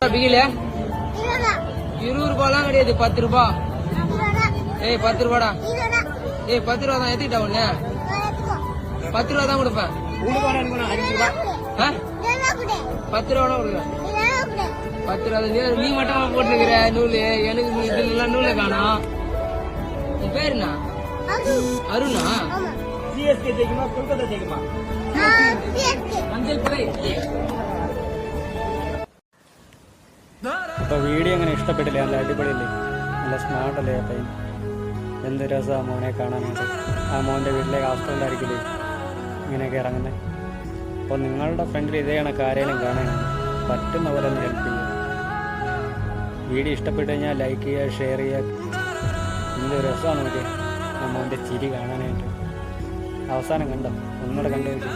பிகில 20 ரூபாய்லாம் கிடையாது, 10 ரூபாய். ஏய் 10 ரூபாடா. ஏய் 10 ரூபா தான் ஏத்திட்டா உன்ன. 10 ரூபா தான் கொடுப்பேன். 10 ரூபா தான் கொடுக்குறேன். 10 ரூபா நீ மட்டும் போட்டுக்கிற நூலு. எனக்கு இதெல்லாம் நூலை காணும். உன் பேர் என்ன? அருணா? சிஎஸ்கே ஜெயிக்குமா கொல்கத்தா ஜெயிக்குமா? மஞ்சள் பிள்ளை. അപ്പോൾ വീഡിയോ അങ്ങനെ ഇഷ്ടപ്പെട്ടില്ല. നല്ല അടിപൊളിയല്ലേ, നല്ല സ്മാർട്ടല്ലേ പയ്യൻ. എന്ത് രസമാണ് മോനെ കാണാനായിട്ട്. ആ മോൻ്റെ വീട്ടിലേക്ക് ഹോസ്റ്റലിലായിരിക്കില്ലേ ഇങ്ങനെയൊക്കെ ഇറങ്ങുന്നത്. അപ്പോൾ നിങ്ങളുടെ ഫ്രണ്ടിൽ ഇതേ കണക്ക് ആരെങ്കിലും കാണാനാണ് പറ്റുന്ന പോലെ ഒന്ന് ഹെൽപ്പ് ചെയ്യുക. വീഡിയോ ഇഷ്ടപ്പെട്ട് കഴിഞ്ഞാൽ ലൈക്ക് ചെയ്യുക, ഷെയർ ചെയ്യുക. എന്ത് രസമാണ് നോക്കി ആ മോൻ്റെ ചിരി കാണാനായിട്ട്. അവസാനം കണ്ടോ? ഒന്നുകൂടെ കണ്ടു നോക്കി.